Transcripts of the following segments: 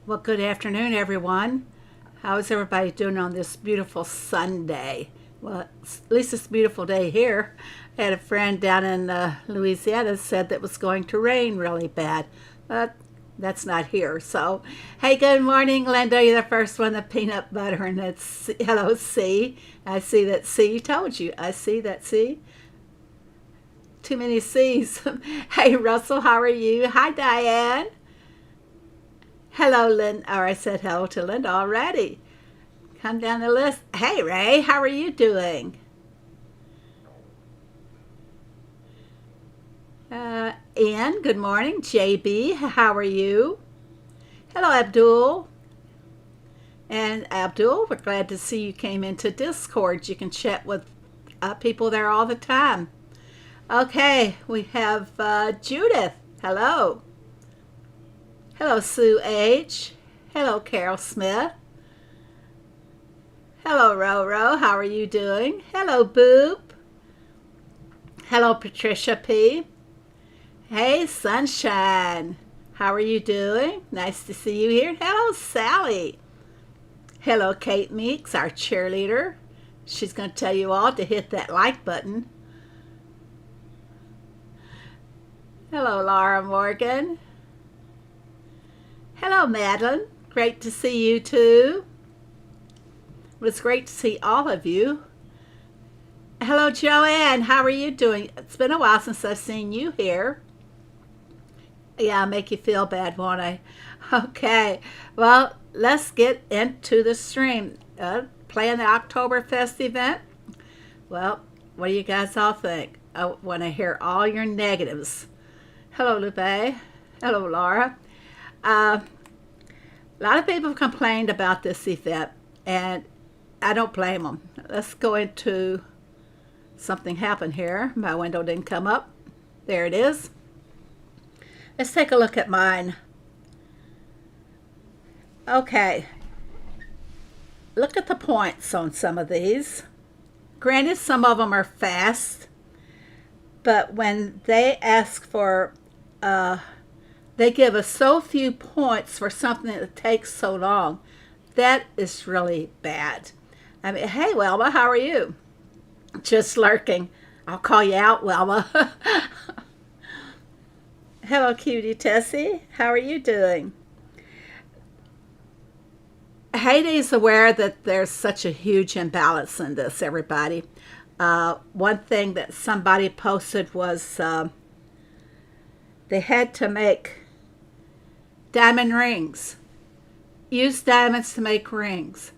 Well, good afternoon, everyone. How is everybody doing on this beautiful Sunday? Well, at least it's a beautiful day here. I had a friend down in Louisiana said that it was going to rain really bad, but that's not here. So, hey, good morning, Linda. You're the first one, the peanut butter, and it's hello, C. I see that C. You told you. I see that C. Too many C's. Hey, Russell, how are you? Hi, Diane. Hello, Lynn. Or I said hello to Linda already. Come down the list. Hey, Ray, how are you doing? Ian, good morning. JB, how are you? Hello, Abdul. And Abdul, we're glad to see you came into Discord. You can chat with people there all the time. Okay, we have Judith. Hello. Hello, Sue H. Hello, Carol Smith. Hello, Roro. How are you doing? Hello, Boop. Hello, Patricia P. Hey, Sunshine. How are you doing? Nice to see you here. Hello, Sally. Hello, Kate Meeks, our cheerleader. She's going to tell you all to hit that like button. Hello, Laura Morgan. Hello, Madeline. Great to see you too. It was great to see all of you. Hello, Joanne. How are you doing? It's been a while since I've seen you here. Yeah, I'll make you feel bad, won't I? Okay. Well, let's get into the stream. Playing the Oktoberfest event. Well, what do you guys all think? I want to hear all your negatives. Hello, Lupe. Hello, Laura. A lot of people have complained about this event, and I don't blame them. Let's go into something happened here. My window didn't come up. There it is. Let's take a look at mine. Okay. Look at the points on some of these. Granted, some of them are fast, but when they ask for they give us so few points for something that takes so long. That is really bad. I mean, hey, Wilma, how are you? Just lurking. I'll call you out, Wilma. Hello, cutie Tessie. How are you doing? Heidi's aware that there's such a huge imbalance in this, everybody. One thing that somebody posted was they had to make diamond rings. Use diamonds to make rings.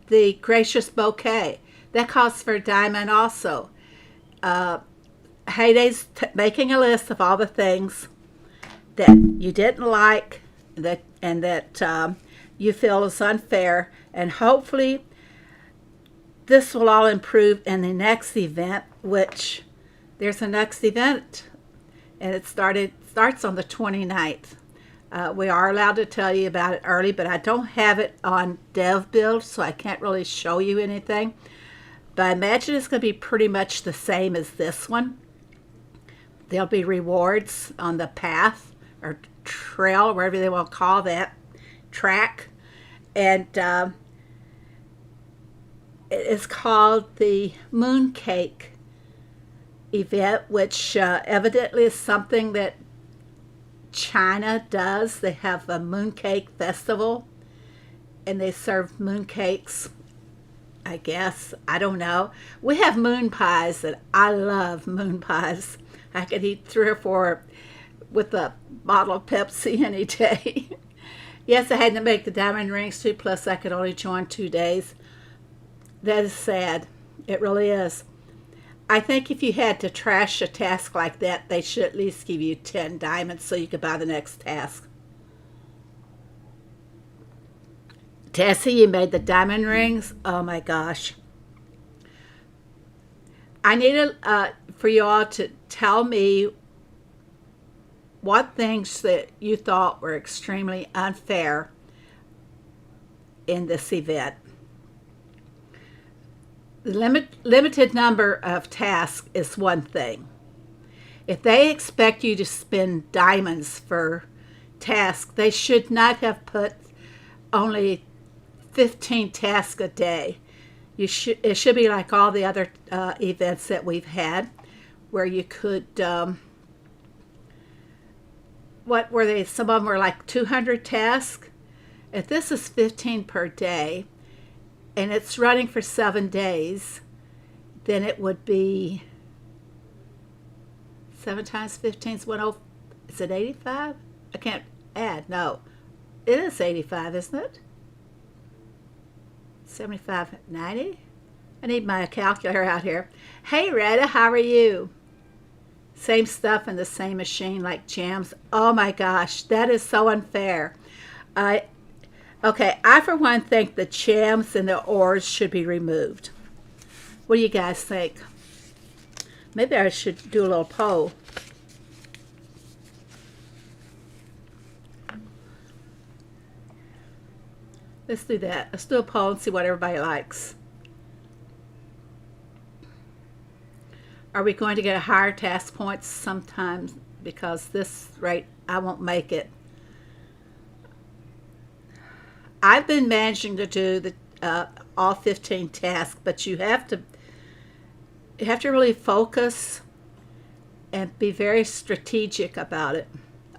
The gracious bouquet. That calls for a diamond also. Heyday's making a list of all the things that you didn't like that you feel is unfair. And hopefully this will all improve in the next event, which there's a next event. And it starts on the 29th. We are allowed to tell you about it early, but I don't have it on dev build, so I can't really show you anything. But I imagine it's going to be pretty much the same as this one. There'll be rewards on the path or trail, whatever they want to call that, track. And it is called the Mooncake event, which evidently is something that China does. They have a mooncake festival and they serve mooncakes, I guess. I don't know. We have moon pies, and I love moon pies. I could eat 3 or 4 with a bottle of Pepsi any day. Yes, I had to make the diamond rings too, plus I could only join 2 days. That is sad. It really is. I think if you had to trash a task like that, they should at least give you 10 diamonds so you could buy the next task. Tessie, you made the diamond rings? Oh my gosh. I need for you all to tell me what things that you thought were extremely unfair in this event. The limited number of tasks is one thing. If they expect you to spend diamonds for tasks, they should not have put only 15 tasks a day. It should be like all the other events that we've had, where you could, what were they? Some of them were like 200 tasks. If this is 15 per day, and it's running for 7 days, then it would be 7 times 15 is 10. Is it 85? I can't add. No, it is 85, isn't it? 75, 90? I need my calculator out here. Hey, Retta, how are you? Same stuff in the same machine like jams. Oh my gosh, that is so unfair. Okay, I for one think the jams and the ors should be removed. What do you guys think? Maybe I should do a little poll. Let's do that. Let's do a poll and see what everybody likes. Are we going to get a higher task points sometimes? Because this rate, I won't make it. I've been managing to do the all 15 tasks, but you have to really focus and be very strategic about it.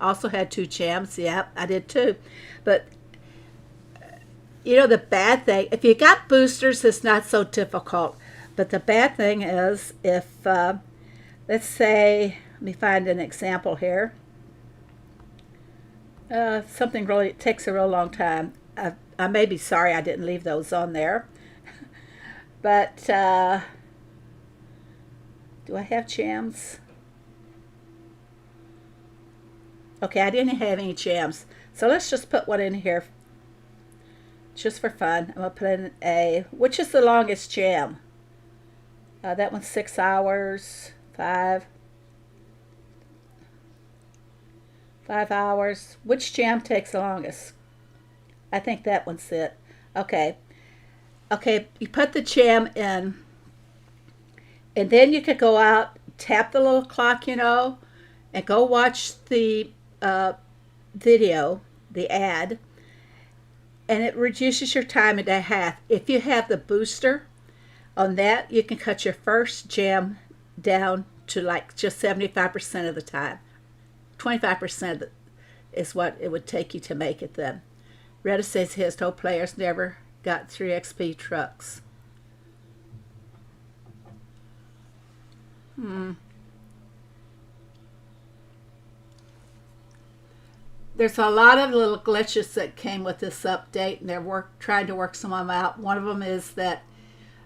Also had 2 jams. Yep, I did too. But you know, the bad thing, if you got boosters, it's not so difficult. But the bad thing is if, let's say, let me find an example here. Something really takes a real long time. I may be sorry I didn't leave those on there. But do I have jams? Okay, I didn't have any jams. So let's just put one in here just for fun. I'm going to put in a, which is the longest jam? That one's 6 hours, 5 hours. Which jam takes the longest? I think that one's it. Okay. Okay, you put the jam in, and then you could go out, tap the little clock, you know, and go watch the video, the ad, and it reduces your time into half. If you have the booster on that, you can cut your first jam down to like just 75% of the time. 25% is what it would take you to make it then. Retta says his told players never got 3 XP trucks. There's a lot of little glitches that came with this update, and they're trying to work some of them out. One of them is that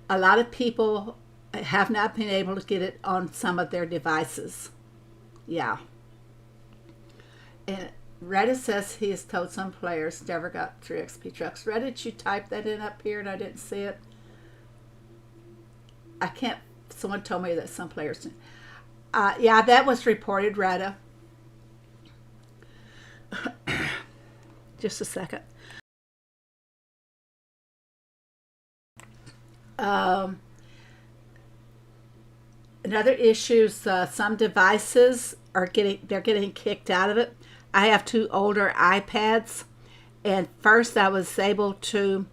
a lot of people have not been able to get it on some of their devices. Yeah. And Reddit says he has told some players never got 3 XP trucks. Reddit, you typed that in up here and I didn't see it. I can't, someone told me that some players didn't. Yeah, that was reported, Reddit. Just a second. Another issue is some devices are getting kicked out of it. I have 2 older iPads, and first I was able to,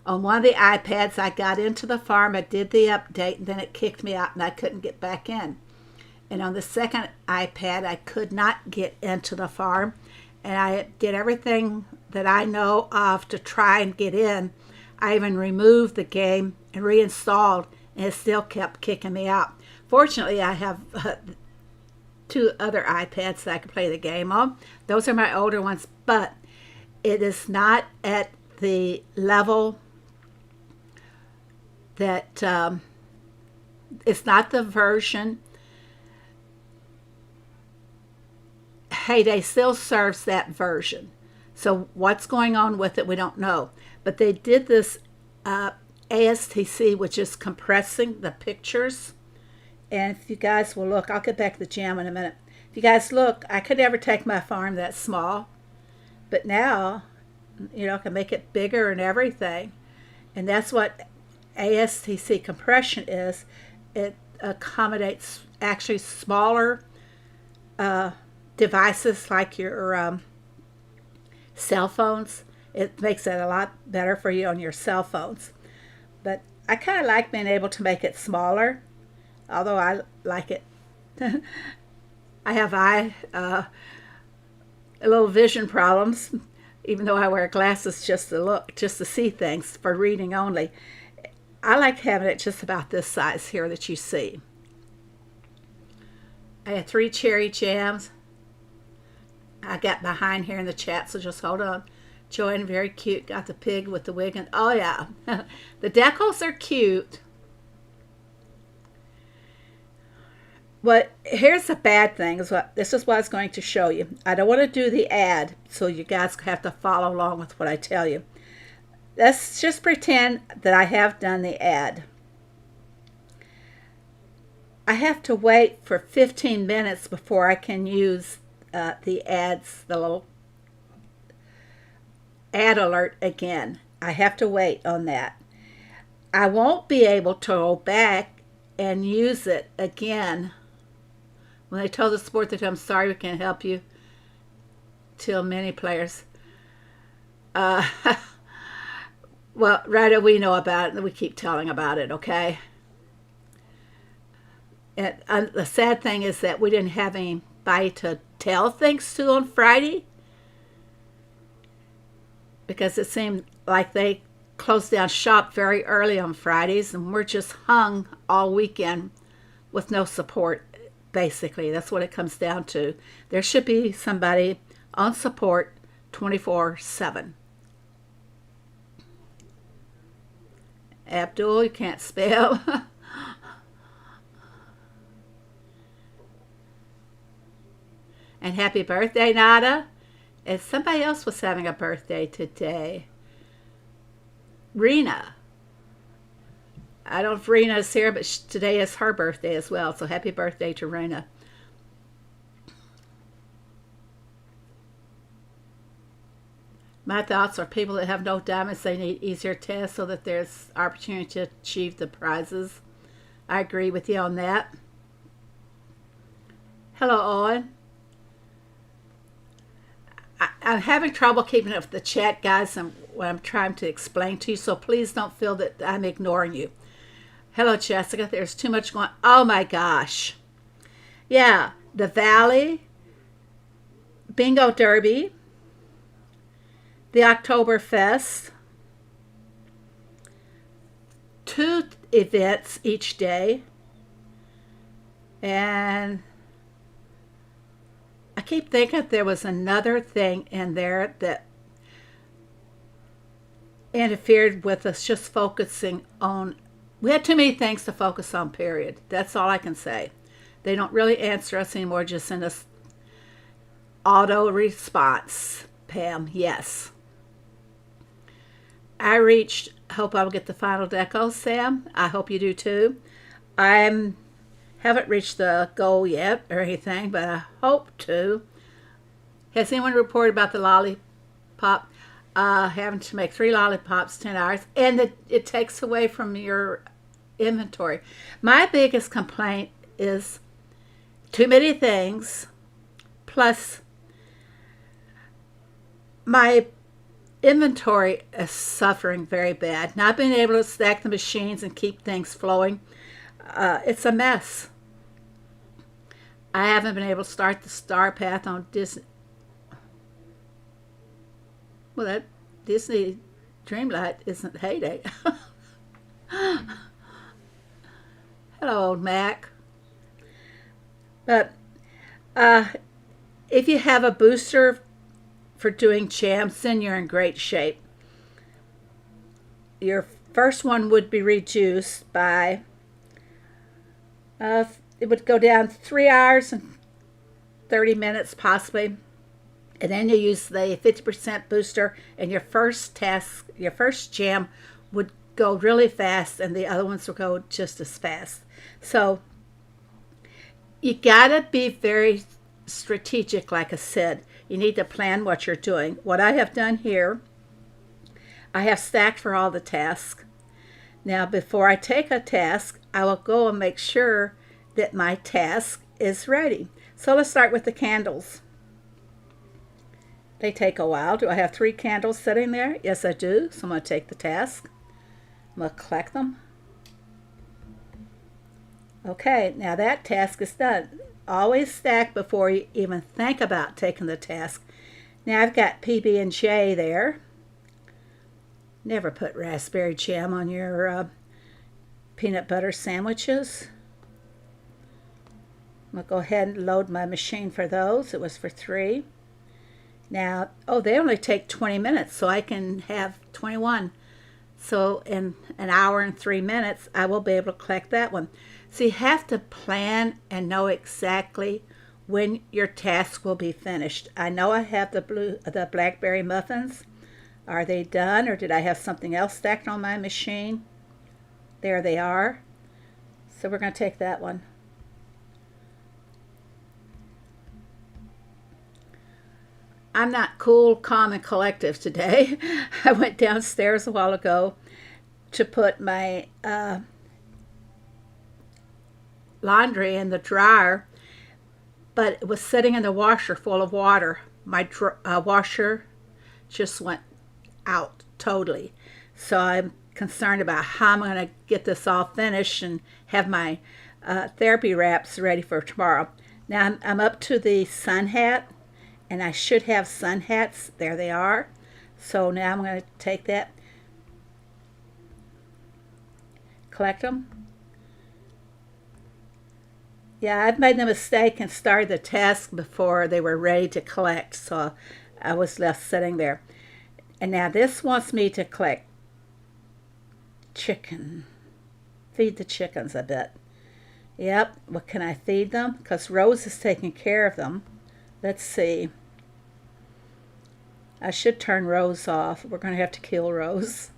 on one of the iPads, I got into the farm, I did the update, and then it kicked me out and I couldn't get back in. And on the second iPad, I could not get into the farm, and I did everything that I know of to try and get in. I even removed the game and reinstalled, and it still kept kicking me out. Fortunately, I have 2 other iPads that I can play the game on. Those are my older ones, but it is not at the level that it's not the version. Heyday still serves that version. So what's going on with it, we don't know. But they did this ASTC, which is compressing the pictures. And if you guys will look, I'll get back to the jam in a minute. If you guys look, I could never take my farm that small. But now, you know, I can make it bigger and everything. And that's what ASTC compression is. It accommodates actually smaller devices like your cell phones. It makes it a lot better for you on your cell phones. But I kind of like being able to make it smaller, although I like it. I have a little vision problems, even though I wear glasses just to look, just to see things for reading only. I like having it just about this size here that you see. I had 3 cherry jams. I got behind here in the chat, so just hold on. Joanne, very cute. Got the pig with the wig. And oh, yeah. The decals are cute. But here's the bad thing. This is what I was going to show you. I don't want to do the ad, so you guys have to follow along with what I tell you. Let's just pretend that I have done the ad. I have to wait for 15 minutes before I can use the ads, the little ad alert again. I have to wait on that. I won't be able to go back and use it again. When they told the sport that I'm sorry we can't help you, till many players. Well, Ryder, we know about it, and we keep telling about it, okay? And the sad thing is that we didn't have anybody to tell things to on Friday, because it seemed like they closed down shop very early on Fridays, and we're just hung all weekend with no support, basically. That's what it comes down to. There should be somebody on support 24/7. Abdul, you can't spell. And happy birthday, Nada. And somebody else was having a birthday today. Rena. I don't know if Rena's here, but today is her birthday as well. So happy birthday to Rena. My thoughts are people that have no diamonds, they need easier tests so that there's opportunity to achieve the prizes. I agree with you on that. Hello, Owen. I'm having trouble keeping up with the chat, guys, and what I'm trying to explain to you, so please don't feel that I'm ignoring you. Hello, Jessica. There's too much going on. Oh, my gosh. Yeah, the Valley, Bingo Derby, the Oktoberfest, 2 events each day, and I keep thinking there was another thing in there that interfered with us just focusing on. We had too many things to focus on, period. That's all I can say. They don't really answer us anymore, just send us auto response. Pam, yes. I reached, hope I'll get the final deco, Sam. I hope you do too. Haven't reached the goal yet or anything, but I hope to. Has anyone reported about the lollipop? Having to make 3 lollipops, 10 hours, and it takes away from your inventory. My biggest complaint is too many things, plus my inventory is suffering very bad. Not being able to stack the machines and keep things flowing. It's a mess. I haven't been able to start the Star Path on Disney. Well, that Disney Dreamlight isn't Heyday. Hello, old Mac. But if you have a booster for doing jams, then you're in great shape. Your first one would be reduced by it would go down 3 hours and 30 minutes possibly, and then you use the 50% booster, and your first jam would go really fast, and the other ones will go just as fast. So you gotta be very strategic. Like I said, you need to plan what you're doing. What I have done here, I have stacked for all the tasks. Now, before I take a task, I will go and make sure that my task is ready. So let's start with the candles. They take a while. Do I have 3 candles sitting there? Yes, I do. So I'm going to take the task. I'm going to collect them. Okay, now that task is done. Always stack before you even think about taking the task. Now I've got PB and J there. Never put raspberry jam on your peanut butter sandwiches. I'm going to go ahead and load my machine for those. It was for 3. Now, oh, they only take 20 minutes, so I can have 21. So in an hour and 3 minutes, I will be able to collect that one. So you have to plan and know exactly when your task will be finished. I know I have the blackberry muffins. Are they done, or did I have something else stacked on my machine? There they are. So we're going to take that one. I'm not cool, calm, and collective today. I went downstairs a while ago to put my laundry in the dryer, but it was sitting in the washer full of water. My washer just went out totally. So I'm concerned about how I'm going to get this all finished and have my therapy wraps ready for tomorrow. Now I'm up to the sun hat, and I should have sun hats. There they are. So now I'm going to take that, collect them. Yeah, I've made the mistake and started the task before they were ready to collect, so I was left sitting there. And now this wants me to collect chicken. Feed the chickens a bit. Yep, what can I feed them? Because Rose is taking care of them. Let's see. I should turn Rose off. We're going to have to kill Rose.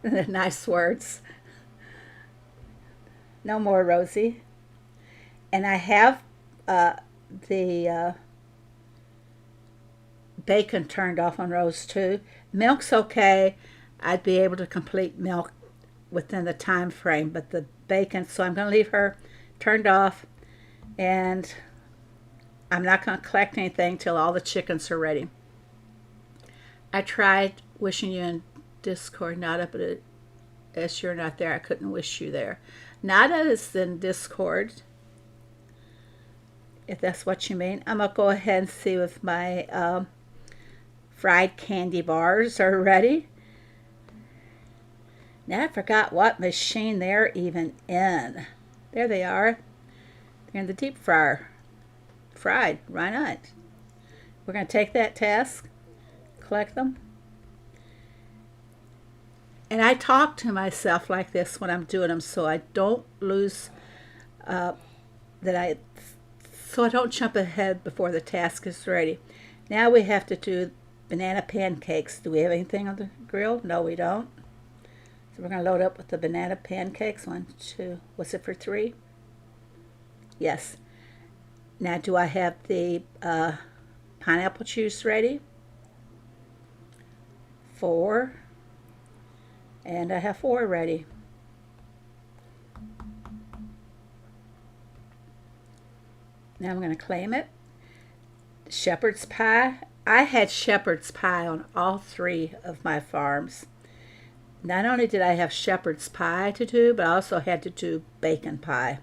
Nice words. No more, Rosie. And I have the bacon turned off on Rose too. Milk's okay. I'd be able to complete milk within the time frame, but the bacon, so I'm going to leave her turned off, and I'm not going to collect anything till all the chickens are ready. I tried wishing you in Discord, Nada, but as you're not there, I couldn't wish you there. Nada is in Discord, if that's what you mean. I'm going to go ahead and see if my fried candy bars are ready. Now I forgot what machine they're even in. There they are. They're in the deep fryer. Fried, why not? We're going to take that task, collect them. And I talk to myself like this when I'm doing them, so I don't lose so I don't jump ahead before the task is ready. Now we have to do banana pancakes. Do we have anything on the grill? No, we don't. So we're going to load up with the banana pancakes. 1, 2, was it for 3? Yes. Now do I have the pineapple juice ready? 4. And I have 4 ready. Now I'm going to claim it. Shepherd's pie. I had shepherd's pie on all 3 of my farms. Not only did I have shepherd's pie to do, but I also had to do bacon pie.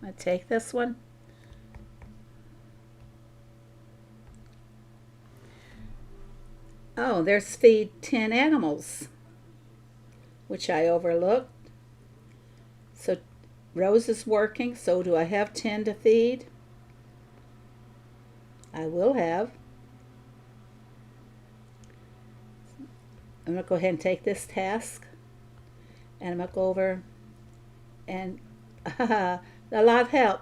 I'm going to take this one. Oh, there's feed 10 animals, which I overlooked. So Rose is working, so do I have 10 to feed? I will have. I'm going to go ahead and take this task, and I'm going to go over and a lot of help.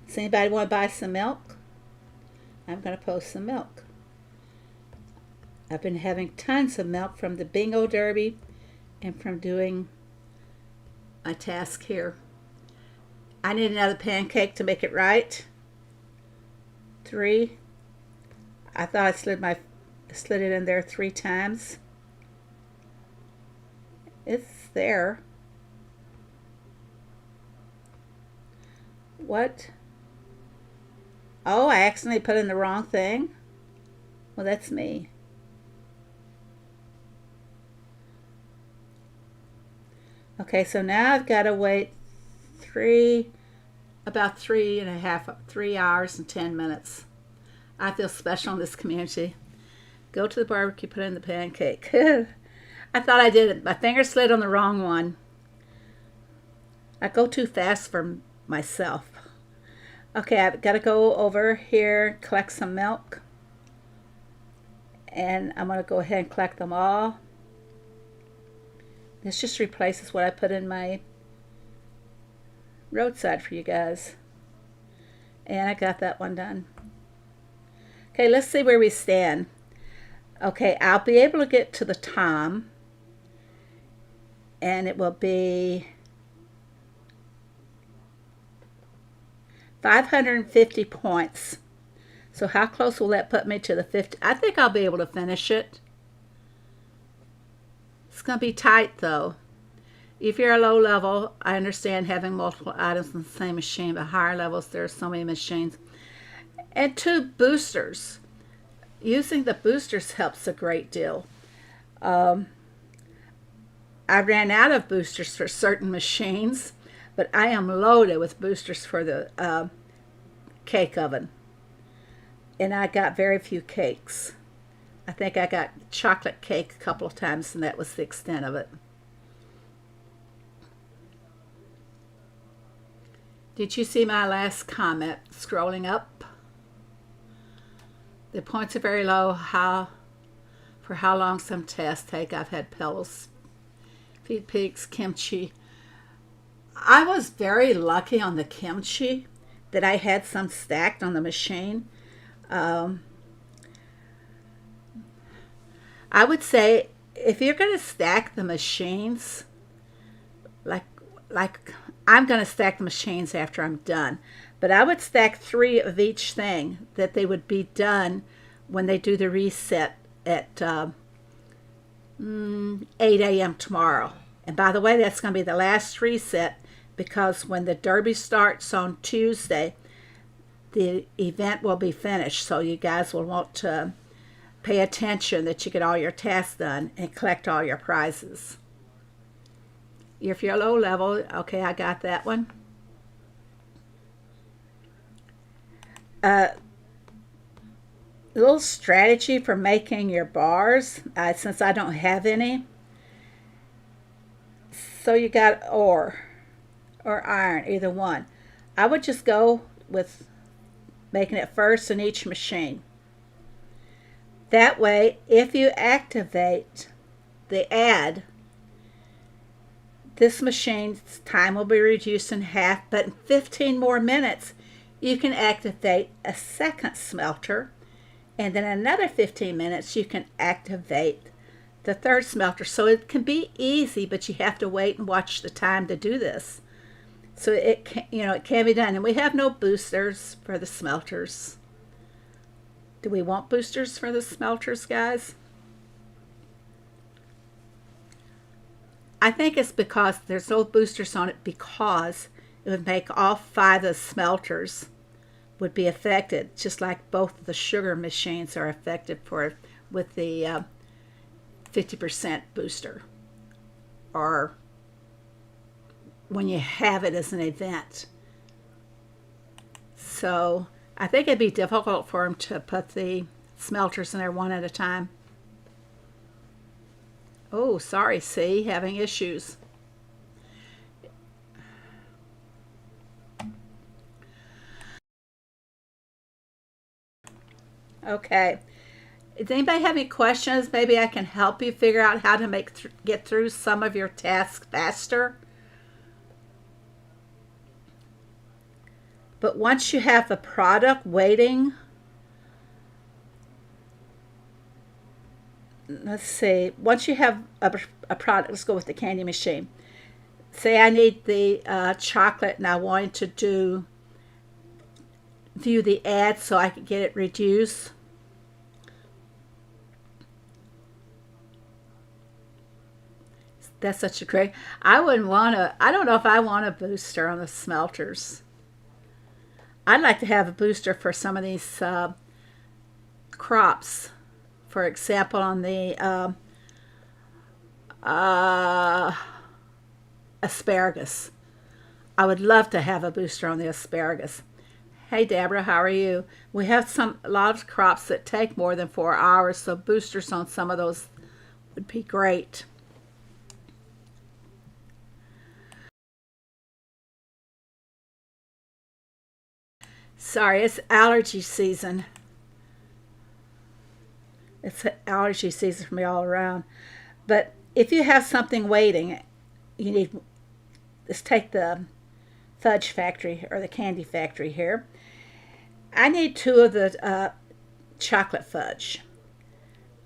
Does anybody want to buy some milk? I'm going to post some milk. I've been having tons of milk from the bingo derby and from doing my task here. I need another pancake to make it right. 3. I thought I slid it in there 3 times. It's there. What? Oh, I accidentally put in the wrong thing. Well, that's me. Okay, so now I've got to wait about 3 hours and 10 minutes. I feel special in this community. Go to the barbecue, put in the pancake. I thought I did it. My finger slid on the wrong one. I go too fast for myself. Okay, I've got to go over here, collect some milk. And I'm going to go ahead and collect them all. This just replaces what I put in my roadside for you guys. And I got that one done. Okay, let's see where we stand. Okay, I'll be able to get to the tom. And it will be 550 points. So how close will that put me to the 50? I think I'll be able to finish it. It's going to be tight though. If you're a low level, I understand having multiple items in the same machine, but higher levels, there are so many machines. And 2 boosters. Using the boosters helps a great deal. I ran out of boosters for certain machines, but I am loaded with boosters for the cake oven. And I got very few cakes. I think I got chocolate cake a couple of times, and that was the extent of it. Did you see my last comment? Scrolling up. The points are very low. For how long some tests take. I've had pills, feed pigs, kimchi. I was very lucky on the kimchi that I had some stacked on the machine. I would say if you're going to stack the machines, like I'm going to stack the machines after I'm done, but I would stack 3 of each thing, that they would be done when they do the reset at 8 a.m. tomorrow. And by the way, that's going to be the last reset, because when the derby starts on Tuesday, the event will be finished. So you guys will want to pay attention that you get all your tasks done and collect all your prizes. If you're low level, okay, I got that one. Little strategy for making your bars, since I don't have any. So you got ore or iron, either one. I would just go with making it first in each machine. That way, if you activate the add, this machine's time will be reduced in half, but in 15 more minutes, you can activate a second smelter, and then another 15 minutes, you can activate the third smelter. So it can be easy, but you have to wait and watch the time to do this. So it can be done. And we have no boosters for the smelters. Do we want boosters for the smelters, guys? I think it's because there's no boosters on it, because it would make all 5 of the smelters would be affected, just like both of the sugar machines are affected with the 50% booster, or when you have it as an event. So I think it'd be difficult for them to put the smelters in there one at a time. Oh, sorry, C, having issues. Okay. Does anybody have any questions? Maybe I can help you figure out how to get through some of your tasks faster. But once you have the product waiting, let's see, once you have a product, let's go with the candy machine. Say I need the chocolate, and I wanted to view the ad so I could get it reduced. That's such a great, I don't know if I want a booster on the smelters. I'd like to have a booster for some of these crops. For example, on the asparagus. I would love to have a booster on the asparagus. Hey Deborah, how are you? We have a lot of crops that take more than 4 hours, so boosters on some of those would be great. Sorry, it's allergy season. It's allergy season for me all around. But if you have something waiting, you need, let's take the fudge factory or the candy factory here. I need 2 of the chocolate fudge.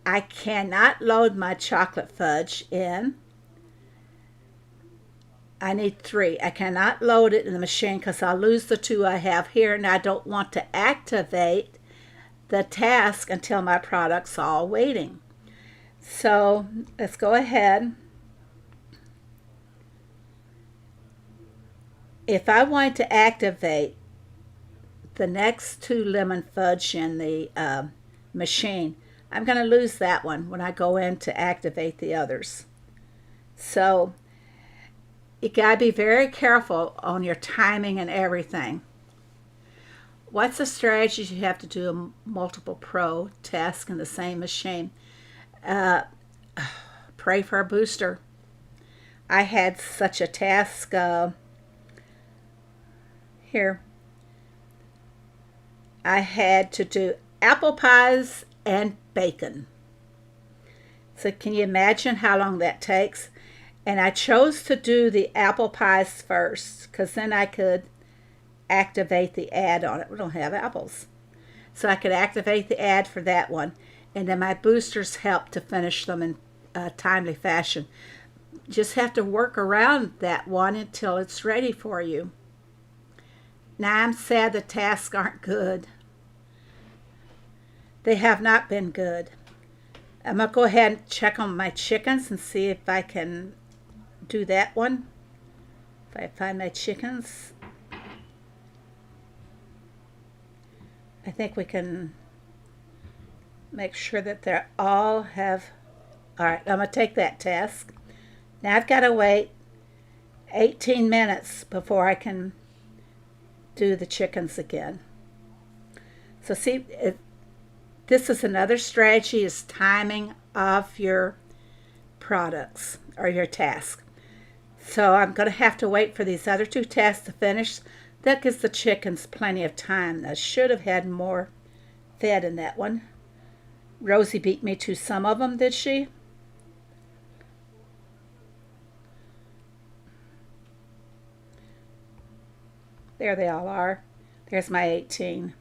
I cannot load my chocolate fudge in. I need 3. I cannot load it in the machine because I'll lose the 2 I have here, and I don't want to activate the task until my product's all waiting. So let's go ahead. If I want to activate the next 2 lemon fudge in the machine, I'm going to lose that one when I go in to activate the others. So you got to be very careful on your timing and everything. What's the strategy you have to do a multiple pro task in the same machine? Pray for a booster. I had such a task here. I had to do apple pies and bacon. So can you imagine how long that takes? And I chose to do the apple pies first because then I could activate the ad on it. We don't have apples. So I could activate the ad for that one. And then my boosters help to finish them in a timely fashion. Just have to work around that one until it's ready for you. Now I'm sad the tasks aren't good. They have not been good. I'm going to go ahead and check on my chickens and see if I can do that one. If I find my chickens, I think we can make sure that they all have. All right, I'm going to take that task. Now I've got to wait 18 minutes before I can do the chickens again. So see, this is another strategy, is timing of your products or your task. So I'm going to have to wait for these other 2 tasks to finish. That gives the chickens plenty of time. I should have had more fed in that one. Rosie beat me to some of them, did she? There they all are. There's my 18.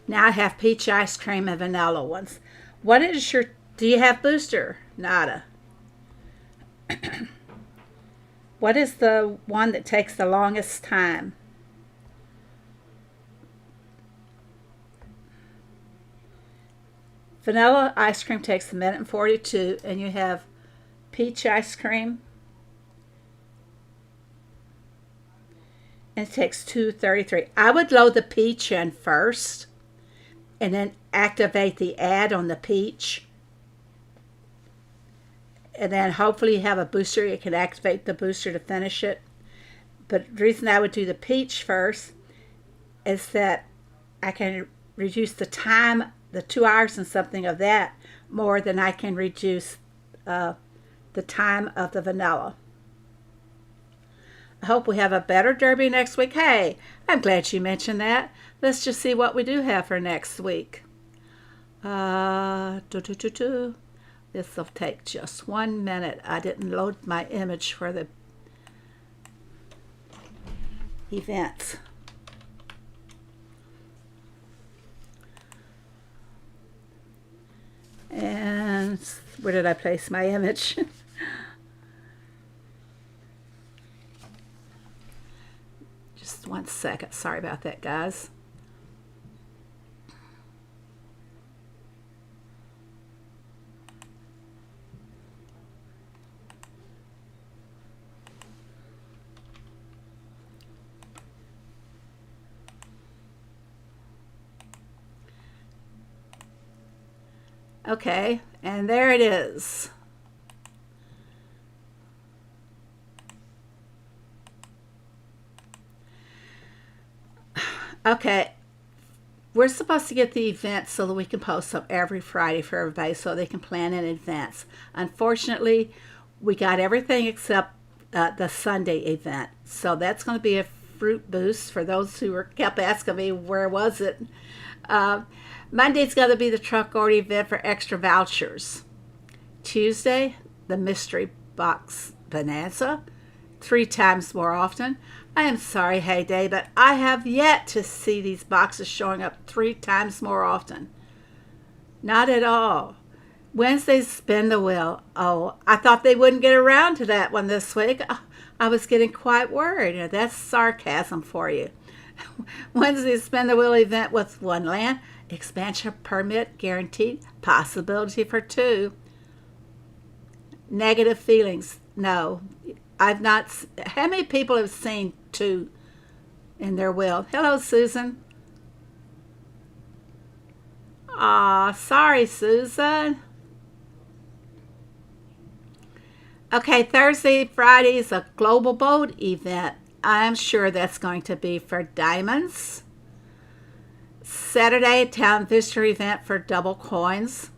Now I have peach ice cream and vanilla ones. What is your, do you have booster? Nada. What is the one that takes the longest time? Vanilla ice cream takes 1:42, and you have peach ice cream, and it takes 2:33. I would load the peach in first and then activate the ad on the peach. And then hopefully you have a booster. You can activate the booster to finish it. But the reason I would do the peach first is that I can reduce the time, the 2 hours and something of that, more than I can reduce the time of the vanilla. I hope we have a better derby next week. Hey, I'm glad you mentioned that. Let's just see what we do have for next week. This will take just 1 minute. I didn't load my image for the events. And where did I place my image? Just 1 second. Sorry about that, guys. Okay, and there it is. Okay, we're supposed to get the events so that we can post them every Friday for everybody so they can plan in advance. Unfortunately, we got everything except the Sunday event. So that's going to be a fruit boost for those who kept asking me where was it. Uh, Monday's going to be the truck order event for extra vouchers. Tuesday, the mystery box bonanza, 3 times more often. I am sorry, Heyday, but I have yet to see these boxes showing up 3 times more often. Not at all. Wednesday's spin the wheel. Oh, I thought they wouldn't get around to that one this week. I was getting quite worried. That's sarcasm for you. Wednesday's spin the wheel event with one land expansion permit guaranteed, possibility for 2. Negative feelings. No, I've not. How many people have seen 2 in their will? Hello, Susan. Aw, sorry, Susan. Okay, Thursday, Friday is a global boat event. I'm sure that's going to be for diamonds. Saturday, town visitor event for double coins.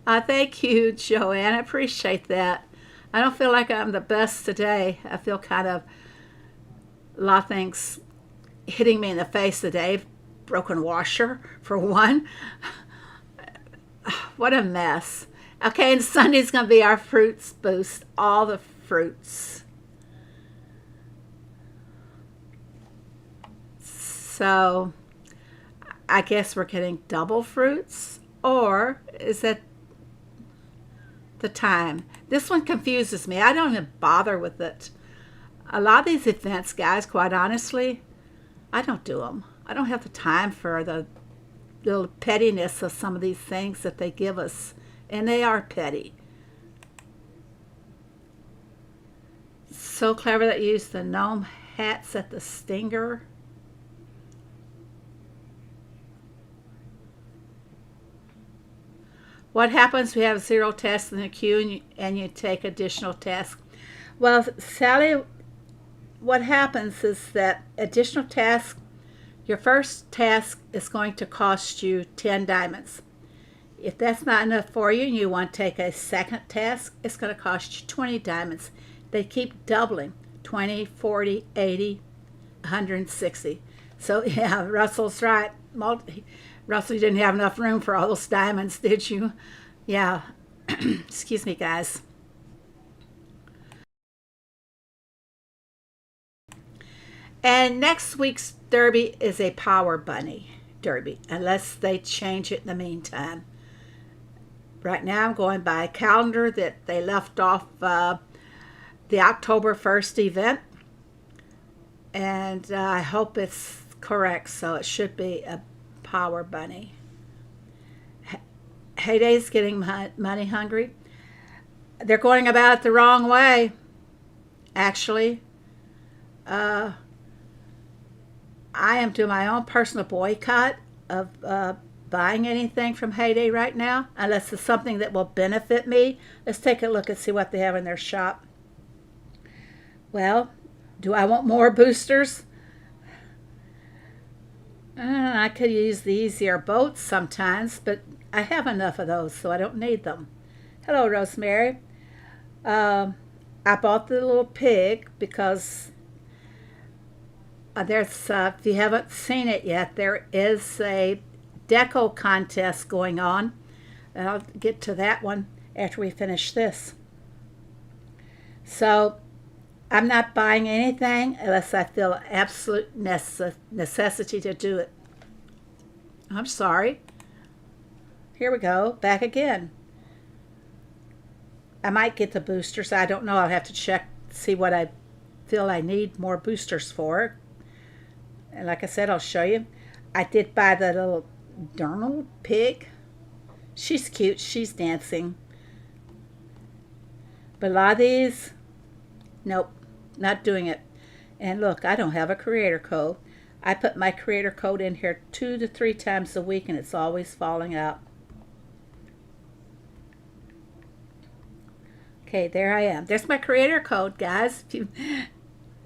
Thank you, Joanne. I appreciate that. I don't feel like I'm the best today. I feel kind of a lot of things hitting me in the face today. Broken washer, for one. What a mess. Okay, and Sunday's going to be our fruits boost. All the fruits. So, I guess we're getting double fruits. Or is that the time? This one confuses me. I don't even bother with it. A lot of these events, guys, quite honestly, I don't do them. I don't have the time for the little pettiness of some of these things that they give us. And they are petty. So clever that you use the gnome hats at the stinger. What happens? We have 0 tasks in the queue and you take additional tasks. Well, Sally, what happens is that additional tasks, your first task is going to cost you 10 diamonds. If that's not enough for you and you want to take a second task, it's going to cost you 20 diamonds. They keep doubling, 20, 40, 80, 160. So yeah, Russell's right. Russell, you didn't have enough room for all those diamonds, did you? Yeah. Excuse me, guys. And next week's derby is a power bunny derby, unless they change it in the meantime. Right now, I'm going by a calendar that they left off the Oktoberfest event, and I hope it's correct. So it should be a power bunny. Heyday's getting money hungry. They're going about it the wrong way. Actually, I am doing my own personal boycott of buying anything from Heyday right now, unless it's something that will benefit me. Let's take a look and see what they have in their shop. Well, do I want more boosters? I could use the easier boats sometimes, but I have enough of those, so I don't need them. Hello, Rosemary. I bought the little pig because there's, if you haven't seen it yet, there is a deco contest going on. And I'll get to that one after we finish this. So I'm not buying anything unless I feel absolute necessity to do it. I'm sorry. Here we go, back again. I might get the boosters. I don't know. I'll have to check, see what I feel I need more boosters for. And like I said, I'll show you. I did buy the little Donald pig. She's cute. She's dancing. But a lot of these, nope, not doing it. And look, I don't have a creator code. I put my creator code in here 2 to 3 times a week, and it's always falling out. Okay, there I am. There's my creator code, guys. If you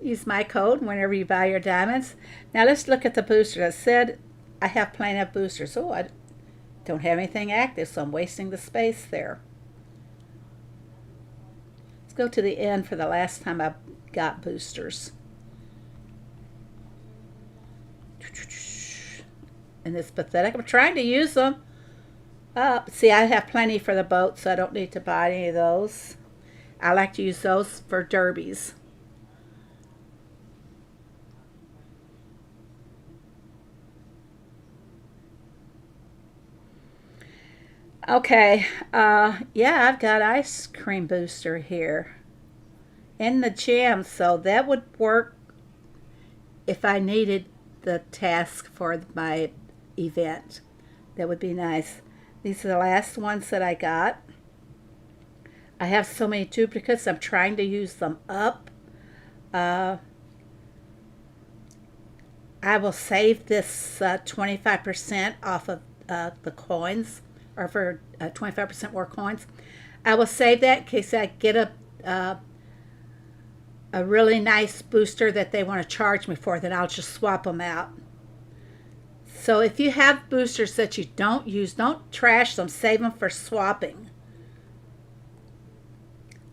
use my code whenever you buy your diamonds. Now let's look at the boosters. I said I have plenty of boosters. Oh, I don't have anything active, so I'm wasting the space there. Let's go to the end for the last time I got boosters. And it's pathetic. I'm trying to use them up. See, I have plenty for the boat, so I don't need to buy any of those. I like to use those for derbies. Okay, yeah, I've got ice cream booster here in the jam, so that would work if I needed the task for my event. That would be nice. These are the last ones that I got. I have so many duplicates. I'm trying to use them up. I will save this 25% off of the coins, or for 25% more coins. I will save that in case I get a really nice booster that they want to charge me for. Then I'll just swap them out. So if you have boosters that you don't use, don't trash them. Save them for swapping.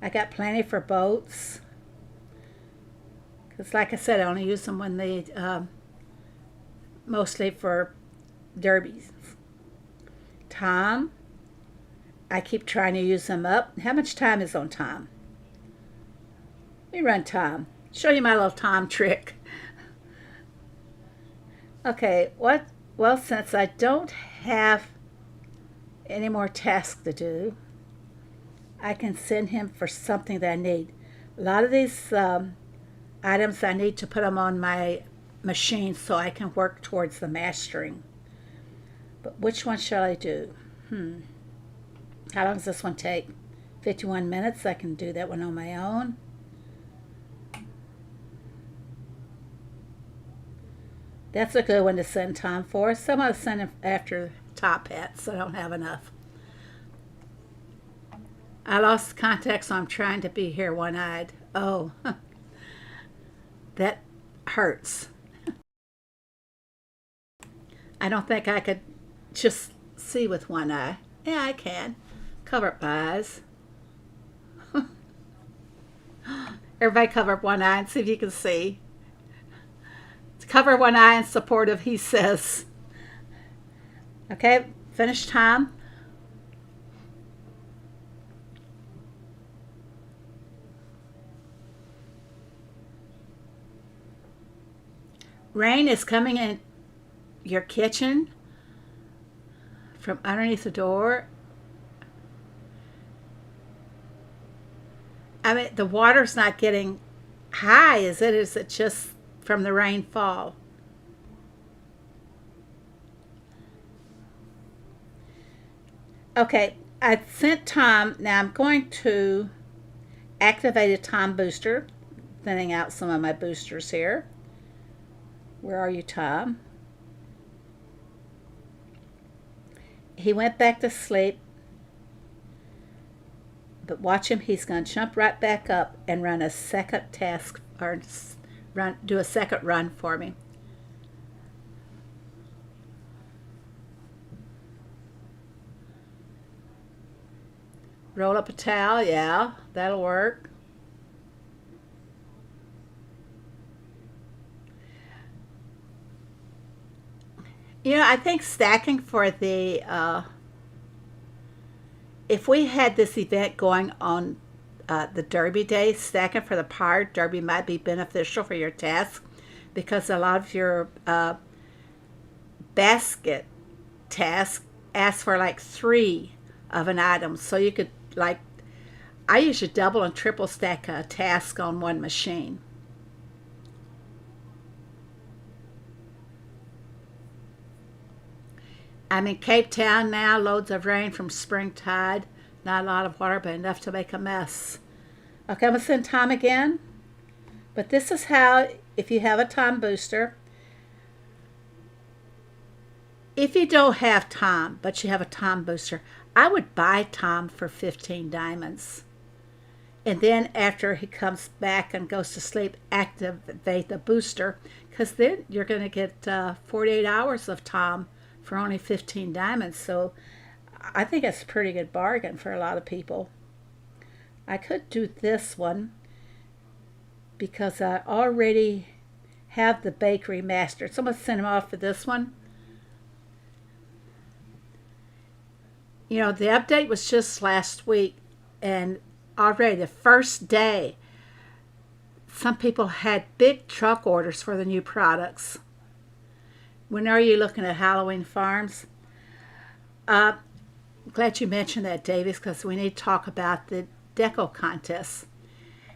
I got plenty for boats. Because like I said, I only use them when they, mostly for derbies. Tom, I keep trying to use them up. How much time is on Tom? Let me run Tom. Show you my little Tom trick. Okay, what? Well, since I don't have any more tasks to do, I can send him for something that I need. A lot of these items I need to put them on my machine so I can work towards the mastering. But which one shall I do? How long does this one take? 51 minutes. I can do that one on my own. That's a good one to send Tom for. So I'm going to send him after top hats. I don't have enough. I lost contact, so I'm trying to be here one-eyed. Oh, that hurts. I don't think I could just see with one eye. Yeah, I can. Cover up my eyes. Everybody cover up one eye and see if you can see. Cover one eye in support of he says. Okay, finish time. Rain is coming in your kitchen from underneath the door. I mean, the water's not getting high, is it? Is it just from the rainfall? Okay, I sent Tom. Now I'm going to activate a Tom booster, thinning out some of my boosters here. Where are you, Tom? He went back to sleep, but watch him. He's going to jump right back up and run a second task, or do a second run for me. Roll up a towel, yeah, that'll work. You know, I think stacking for the, if we had this event going on the Derby day, stacking for the par Derby might be beneficial for your task, because a lot of your basket tasks ask for like 3 of an item. So you could, like, I usually double and triple stack a task on one machine. I'm in Cape Town now, loads of rain from spring tide. Not a lot of water, but enough to make a mess. Okay, I'm going to send Tom again. But this is how, if you have a Tom booster, if you don't have Tom, but you have a Tom booster, I would buy Tom for 15 diamonds. And then after he comes back and goes to sleep, activate the booster, because then you're going to get 48 hours of time for only 15 diamonds. So I think it's a pretty good bargain for a lot of people. I could do this one because I already have the bakery mastered. So I'm going to send him off for this one. You know, the update was just last week, and already the first day, some people had big truck orders for the new products. When are you looking at Halloween farms? I'm glad you mentioned that, Davis, because we need to talk about the deco contest.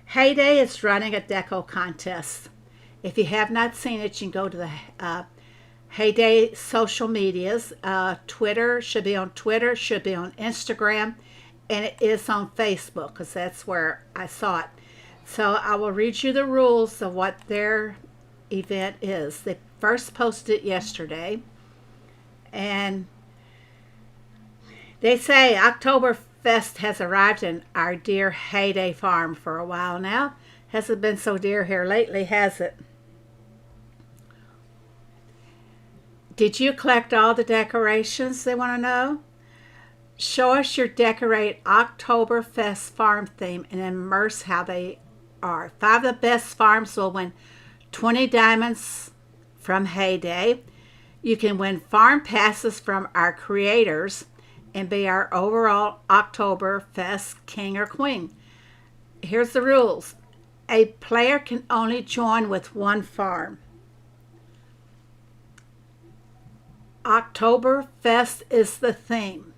Heyday is running a deco contest. If you have not seen it, you can go to the Heyday social medias. Twitter should be on Twitter, should be on Instagram, and it is on Facebook because that's where I saw it. So I will read you the rules of what their event is. They first posted it yesterday, and they say Oktoberfest has arrived in our dear Heyday farm for a while now. Hasn't been so dear here lately, has it? Did you collect all the decorations, they want to know? Show us your decorate Oktoberfest farm theme and immerse how they are. 5 of the best farms will win 20 diamonds from Heyday. You can win farm passes from our creators and be our overall Oktoberfest king or queen. Here's the rules. A player can only join with one farm. Oktoberfest is the theme.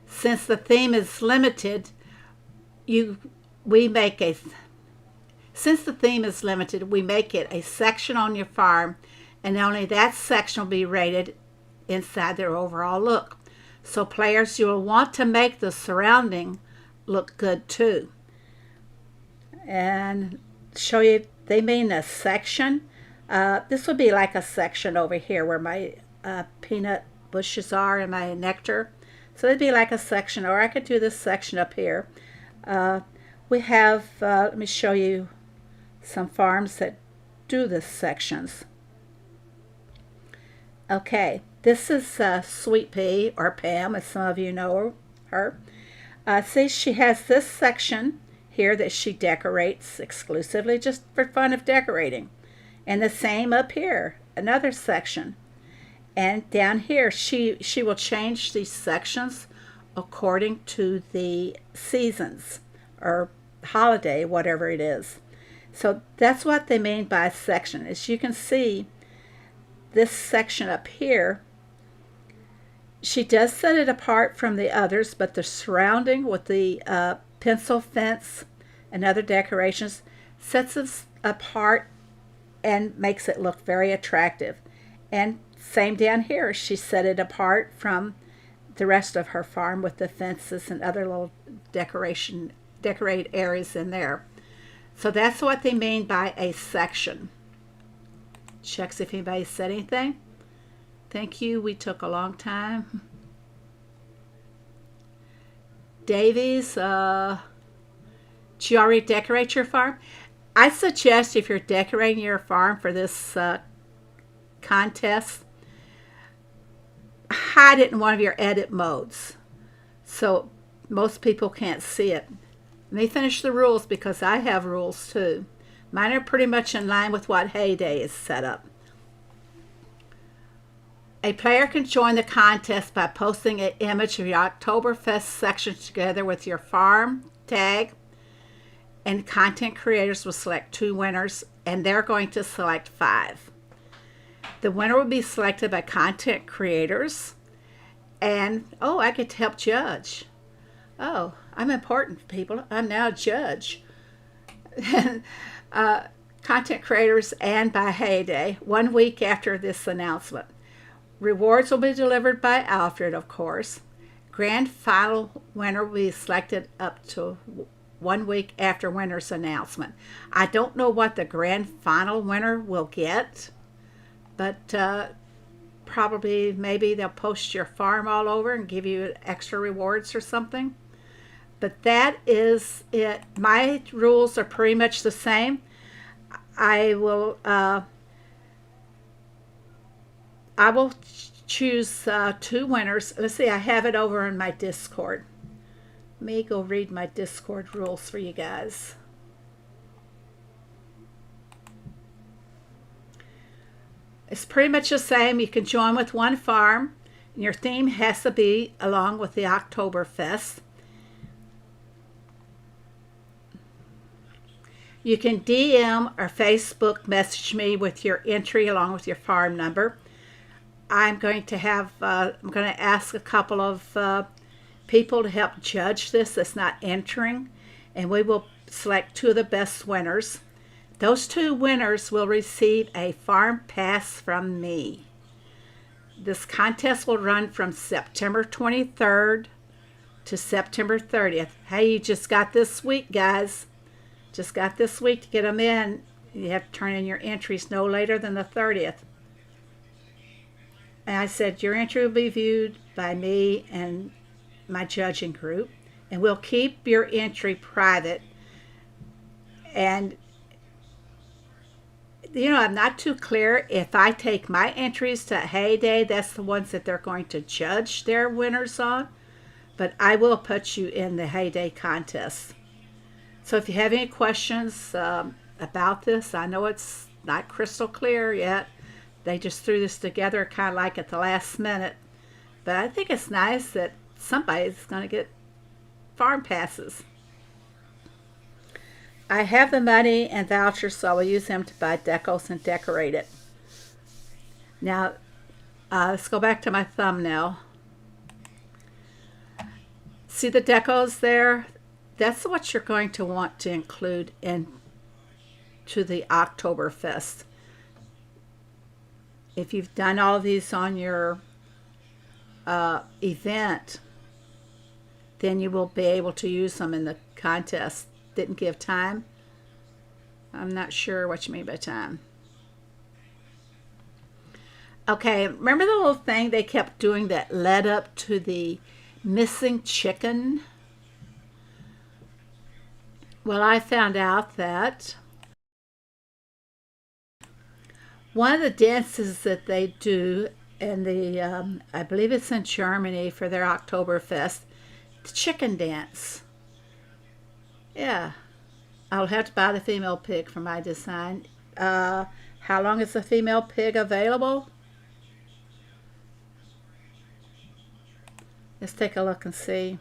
Since the theme is limited, we make it a section on your farm, and only that section will be rated inside their overall look. So players, you will want to make the surrounding look good too. And show you, they mean a section. This would be like a section over here where my peanut bushes are and my nectar. So it'd be like a section, or I could do this section up here. We have, let me show you some farms that do this sections. Okay, this is Sweet Pea, or Pam, as some of you know her. See, she has this section here that she decorates exclusively just for fun of decorating. And the same up here, another section. And down here, she will change these sections according to the seasons or holiday, whatever it is. So that's what they mean by section. As you can see, this section up here, she does set it apart from the others, but the surrounding with the pencil fence and other decorations sets it apart and makes it look very attractive. And same down here, she set it apart from the rest of her farm with the fences and other little decorate areas in there. So that's what they mean by a section. Checks if anybody said anything. Thank you. We took a long time. Davies, did you already decorate your farm? I suggest if you're decorating your farm for this contest, hide it in one of your edit modes so most people can't see it. Let me finish the rules because I have rules too. Mine are pretty much in line with what Heyday is set up. A player can join the contest by posting an image of your Oktoberfest section together with your farm tag, and content creators will select 2 winners, and they're going to select 5. The winner will be selected by content creators, and I get to help judge. Oh, I'm important, people. I'm now a judge. Content creators and by Heyday 1 week after this announcement. Rewards will be delivered by Alfred, of course. Grand final winner will be selected up to 1 week after winner's announcement. I don't know what the grand final winner will get, but probably maybe they'll post your farm all over and give you extra rewards or something. But that is it. My rules are pretty much the same. I will I will choose two winners. Let's see, I have it over in my Discord. Let me go read my Discord rules for you guys. It's pretty much the same. You can join with one farm, and your theme has to be along with the Oktoberfest. You can DM or Facebook message me with your entry along with your farm number. I'm going to ask a couple of people to help judge this that's not entering, and we will select two of the best winners. Those two winners will receive a farm pass from me. This contest will run from September 23rd to September 30th. Hey, you just got this week, guys. Just got this week to get them in. You have to turn in your entries no later than the 30th. And I said your entry will be viewed by me and my judging group, and we'll keep your entry private. And I'm not too clear if I take my entries to Heyday, that's the ones that they're going to judge their winners on, but I will put you in the Heyday contest. So if you have any questions about this, I know it's not crystal clear yet. They just threw this together kind of like at the last minute. But I think it's nice that somebody's going to get farm passes. I have the money and vouchers, so I will use them to buy decals and decorate it. Now, let's go back to my thumbnail. See the decals there? That's what you're going to want to include into the Oktoberfest. If you've done all of these on your event, then you will be able to use them in the contest. Didn't give time. I'm not sure what you mean by time. Okay, remember the little thing they kept doing that led up to the missing chicken? Well, I found out that one of the dances that they do in the, I believe it's in Germany for their Oktoberfest, the chicken dance. Yeah, I'll have to buy the female pig for my design. How long is the female pig available? Let's take a look and see.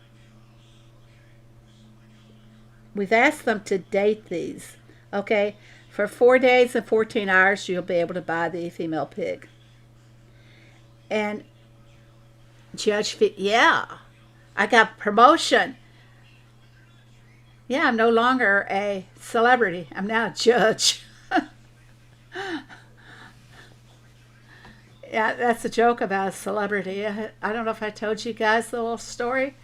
We've asked them to date these. Okay, for 4 days and 14 hours, you'll be able to buy the female pig. And Judge Phoebe, yeah, I got promotion. Yeah, I'm no longer a celebrity. I'm now a judge. Yeah, that's a joke about a celebrity. I don't know if I told you guys the little story,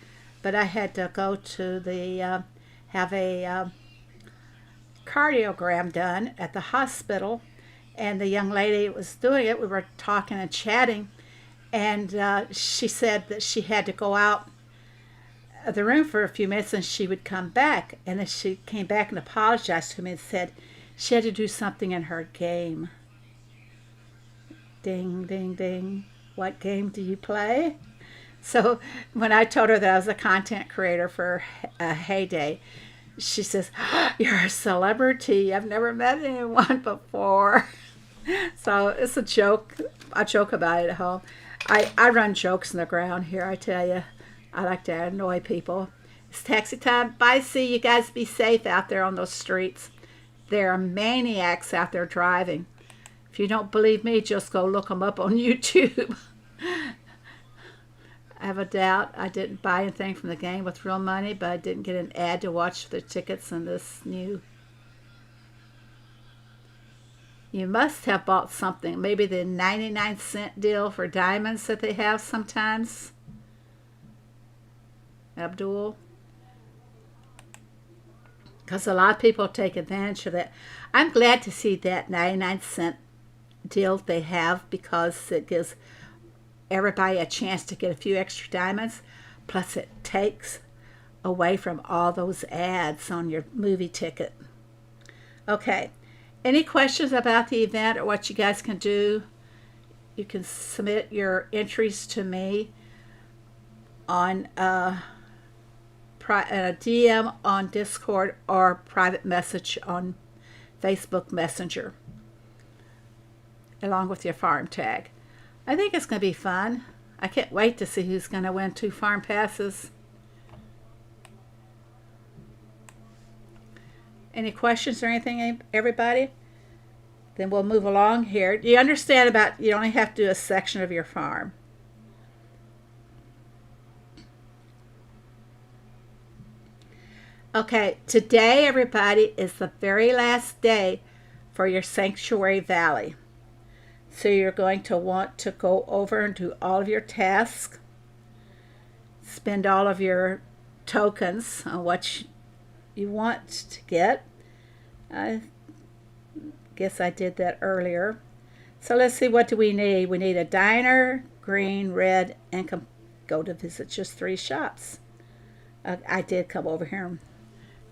but I had to go to the, have a cardiogram done at the hospital, and the young lady that was doing it, we were talking and chatting, and she said that she had to go out of the room for a few minutes and she would come back, and then she came back and apologized to me and said she had to do something in her game. Ding, ding, ding. What game do you play? So when I told her that I was a content creator for Heyday, she says, "You're a celebrity. I've never met anyone before." So it's a joke. I joke about it at home. I run jokes in the ground here, I tell you. I like to annoy people. It's taxi time. Bye. See you guys. Be safe out there on those streets. There are maniacs out there driving. If you don't believe me, just go look them up on YouTube. I have a doubt I didn't buy anything from the game with real money, but I didn't get an ad to watch the tickets in this new. You must have bought something. Maybe the 99-cent deal for diamonds that they have sometimes. Abdul. Because a lot of people take advantage of that. I'm glad to see that 99-cent deal they have, because it gives everybody a chance to get a few extra diamonds. Plus it takes away from all those ads on your movie ticket. Okay, any questions about the event or what you guys can do? You can submit your entries to me on a DM on Discord or private message on Facebook Messenger, along with your farm tag. I think it's going to be fun. I can't wait to see who's going to win 2 farm passes. Any questions or anything, everybody? Then we'll move along here. Do you understand about you only have to do a section of your farm? Okay, today, everybody, is the very last day for your Sanctuary Valley. So you're going to want to go over and do all of your tasks, spend all of your tokens on what you want to get. I guess I did that earlier. So let's see, what do we need? We need a diner, green, red, and go to visit just 3 shops. I did come over here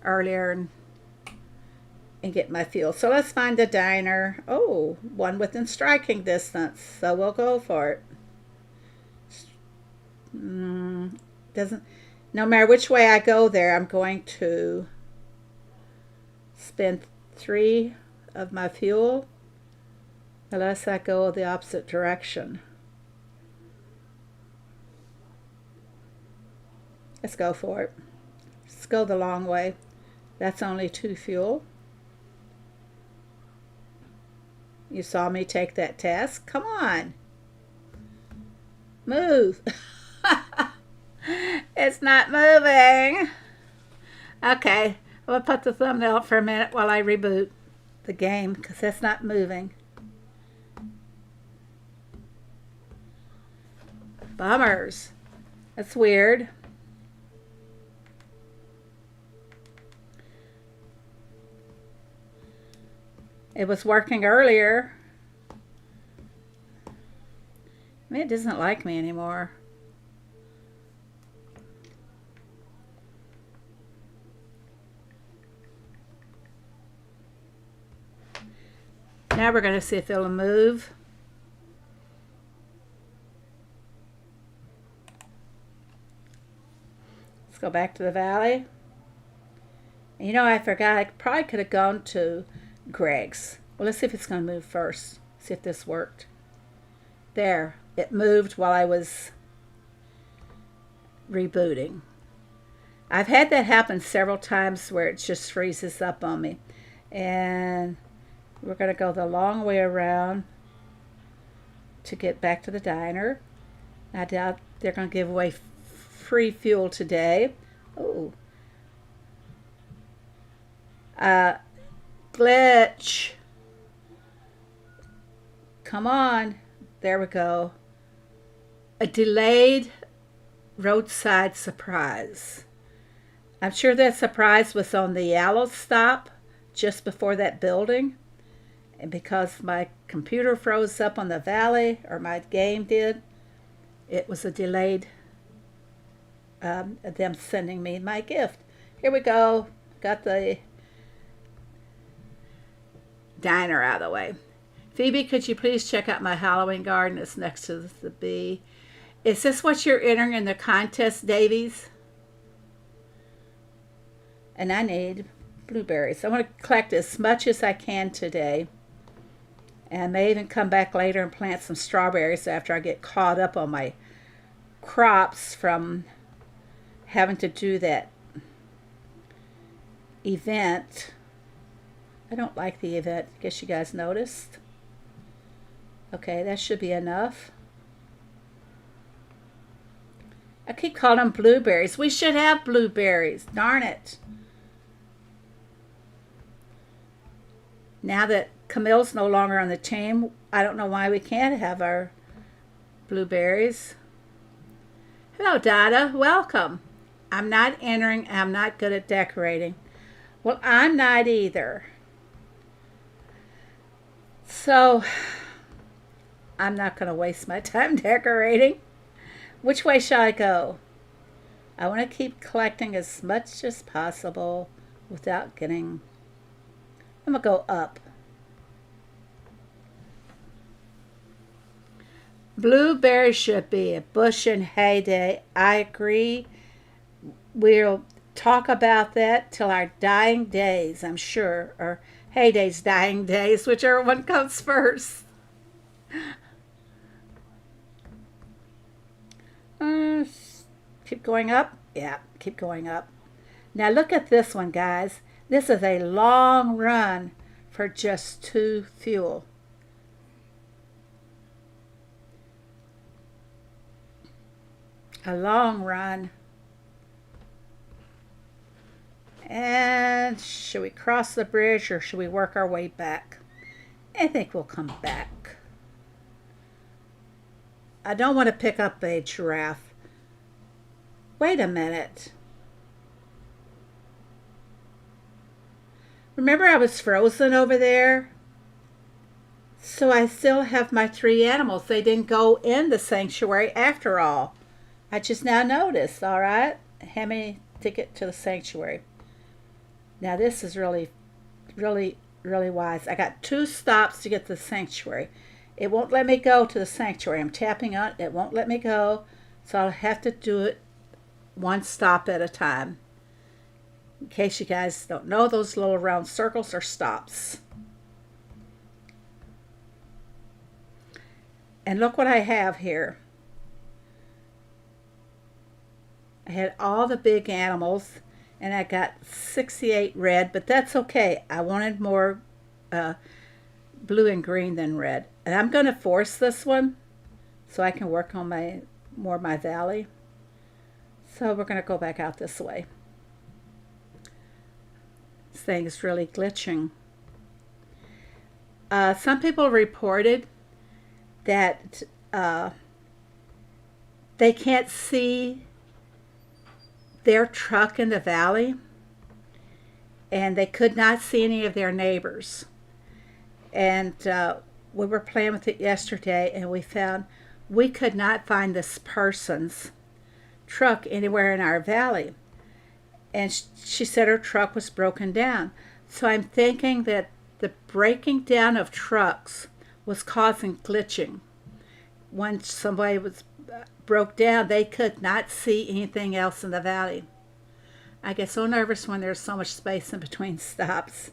earlier and get my fuel. So let's find a diner. Oh, one within striking distance. So we'll go for it. Doesn't, no matter which way I go there, I'm going to spend 3 of my fuel unless I go the opposite direction. Let's go for it. Let's go the long way. That's only 2 fuel. You saw me take that task. Come on. Move. It's not moving. Okay. I'm going to put the thumbnail up for a minute while I reboot the game because that's not moving. Bummers. That's weird. It was working earlier. It doesn't like me anymore. Now we're going to see if it'll move. Let's go back to the valley. And you know, I forgot, I probably could have gone to Greg's. Well, let's see if it's going to move first. See if this worked. There, it moved while I was rebooting. I've had that happen several times where it just freezes up on me. And we're going to go the long way around to get back to the diner. I doubt they're going to give away free fuel today. Oh. Glitch. Come on. There we go. A delayed roadside surprise. I'm sure that surprise was on the yellow stop just before that building. And because my computer froze up on the valley, or my game did, it was a delayed them sending me my gift. Here we go. Got the diner out of the way. Phoebe, could you please check out my Halloween garden? It's next to the bee. Is this what you're entering in the contest, Davies? And I need blueberries. I want to collect as much as I can today. And I may even come back later and plant some strawberries after I get caught up on my crops from having to do that event. I don't like the event. I guess you guys noticed. Okay, that should be enough. I keep calling them blueberries. We should have blueberries. Darn it. Now that Camille's no longer on the team, I don't know why we can't have our blueberries. Hello, Dada. Welcome. I'm not entering. I'm not good at decorating. Well, I'm not either. So, I'm not going to waste my time decorating. Which way shall I go? I want to keep collecting as much as possible without getting... I'm going to go up. Blueberries should be a bush in heyday. I agree. We'll talk about that till our dying days, I'm sure. Or heydays, dying days, whichever one comes first. Uh, keep going up. Yeah, keep going up. Now look at this one, guys. This is a long run for just 2 fuel. A long run. And should we cross the bridge or should we work our way back? I think we'll come back. I don't want to pick up a giraffe. Wait a minute. Remember I was frozen over there? So I still have my 3 animals. They didn't go in the sanctuary after all. I just now noticed, all right? Hand me a ticket to the sanctuary. Now this is really wise. I got 2 stops to get to the sanctuary. It won't let me go to the sanctuary. I'm tapping on it. It won't let me go. So I'll have to do it 1 stop at a time. In case you guys don't know, those little round circles are stops. And look what I have here. I had all the big animals, and I got 68 red, but that's okay. I wanted more blue and green than red. And I'm going to force this one so I can work on my valley. So we're going to go back out this way. This thing is really glitching. Some people reported that they can't see their truck in the valley, and they could not see any of their neighbors. And we were playing with it yesterday, and we found we could not find this person's truck anywhere in our valley. And she said her truck was broken down. So I'm thinking that the breaking down of trucks was causing glitching. When somebody broke down, they could not see anything else in the valley. I get so nervous when there's so much space in between stops.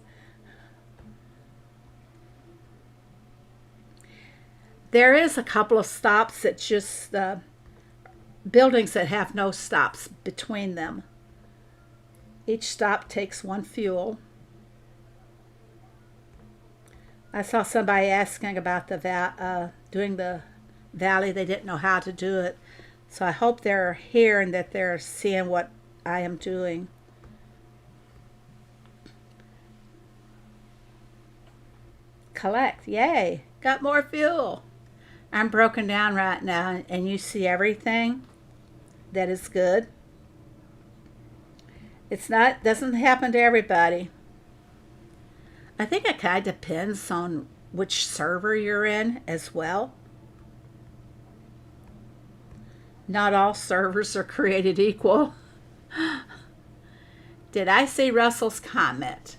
There is a couple of stops that just buildings that have no stops between them. Each stop takes 1 fuel. I saw somebody asking about doing the valley. They didn't know how to do it. So I hope they're here and that they're seeing what I am doing. Collect. Yay. Got more fuel. I'm broken down right now, and you see everything. That is good. Doesn't happen to everybody. I think it kind of depends on which server you're in as well. Not all servers are created equal. Did I see Russell's comment?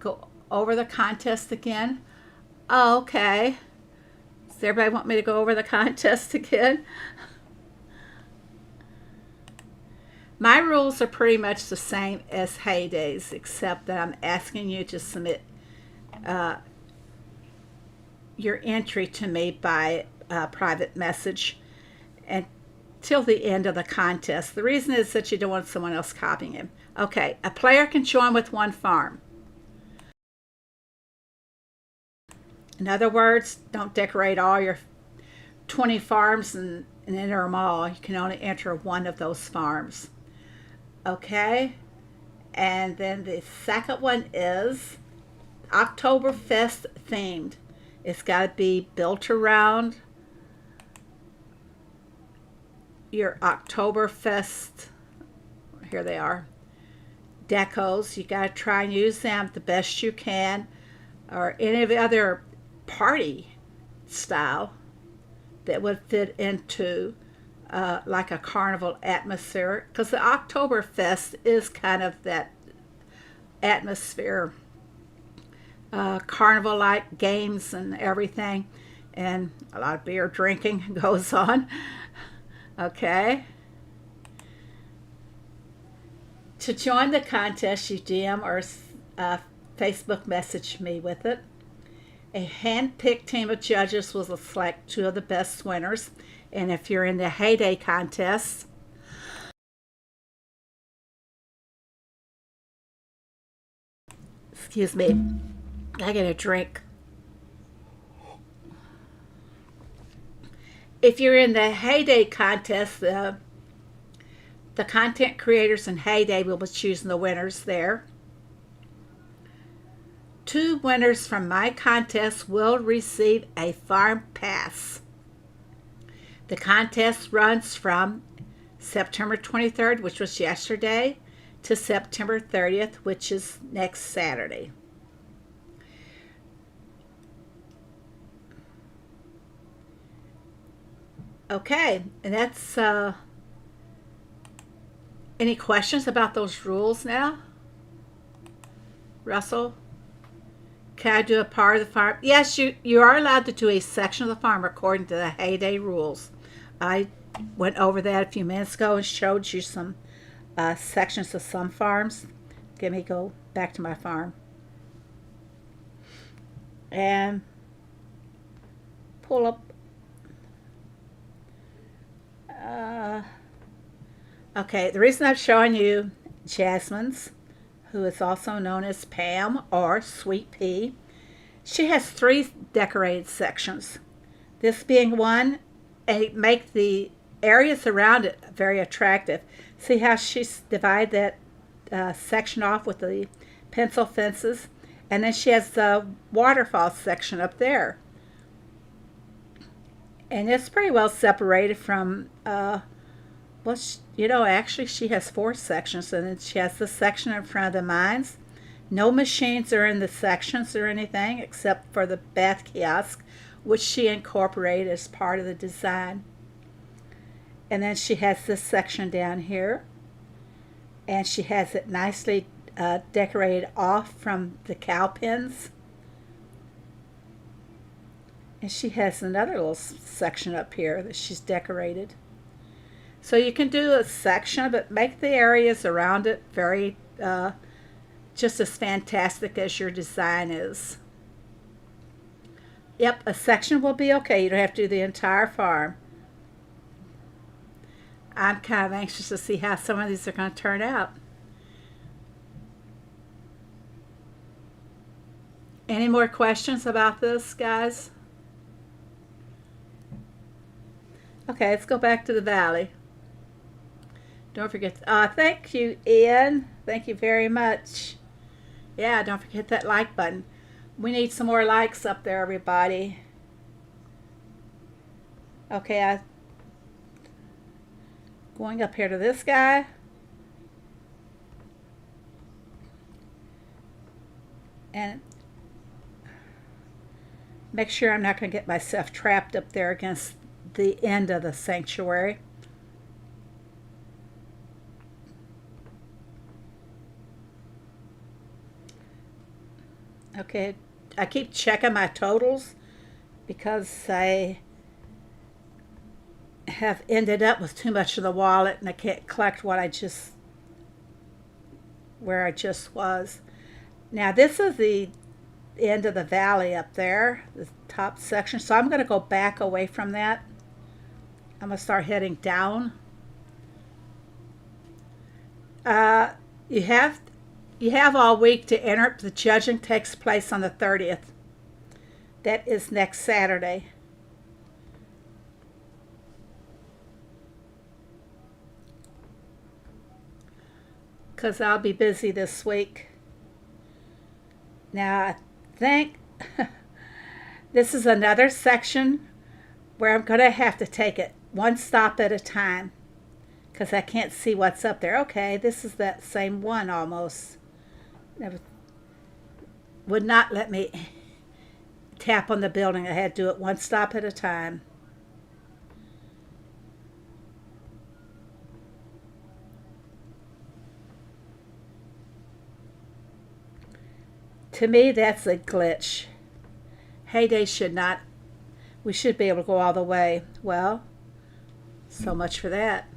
Go over the contest again? Oh, okay. Does everybody want me to go over the contest again? My rules are pretty much the same as Heydays, except that I'm asking you to submit your entry to me by private message until the end of the contest. The reason is that you don't want someone else copying him. Okay, a player can join with 1 farm. In other words, don't decorate all your 20 farms and enter them all. You can only enter 1 of those farms. Okay, and then the second one is Oktoberfest themed. It's got to be built around your Oktoberfest. Here they are. Decos. You got to try and use them the best you can, or any of the other party style that would fit into like a carnival atmosphere, because the Oktoberfest is kind of that atmosphere, carnival-like games and everything, and a lot of beer drinking goes on. Okay. To join the contest, you DM or Facebook message me with it. A hand-picked team of judges will select two of the best winners. And if you're in the heyday contest, excuse me, I get a drink. If you're in the heyday contest, the content creators in heyday will be choosing the winners there. Two winners from my contest will receive a farm pass. The contest runs from September 23rd, which was yesterday, to September 30th, which is next Saturday. Okay, and that's any questions about those rules now? Russell? Can I do a part of the farm? Yes, you are allowed to do a section of the farm according to the heyday rules. I went over that a few minutes ago and showed you some sections of some farms. Let me go back to my farm. And pull up. Okay, the reason I'm showing you Jasmine's, who is also known as Pam or Sweet Pea, she has 3 decorated sections. This being one, and make the areas around it very attractive. See how she's divided that section off with the pencil fences, and then she has the waterfall section up there. And it's pretty well separated from, actually she has 4 sections, and then she has the section in front of the mines. No machines are in the sections or anything except for the bath kiosk, which she incorporated as part of the design. And then she has this section down here, and she has it nicely decorated off from the cow pens. And she has another little section up here that she's decorated. So you can do a section, but make the areas around it very just as fantastic as your design is. Yep, a section will be okay. You don't have to do the entire farm. I'm kind of anxious to see how some of these are going to turn out. Any more questions about this, guys? Okay, let's go back to the valley. Don't forget, thank you, Ian. Thank you very much. Yeah, don't forget that like button. We need some more likes up there, everybody. Okay, going up here to this guy. And make sure I'm not going to get myself trapped up there against the end of the sanctuary. Okay, I keep checking my totals because I have ended up with too much of the wallet and I can't collect where I just was. Now this is the end of the valley up there, the top section. So I'm going to go back away from that. I'm going to start heading down. You have all week to enter. The judging takes place on the 30th. That is next Saturday. Because I'll be busy this week. Now, I think this is another section where I'm going to have to take it one stop at a time because I can't see what's up there. Okay, this is that same one almost. Never would not let me tap on the building. I had to do it one stop at a time. To me, that's a glitch. Heyday should not, we should be able to go all the way. Well, so much for that.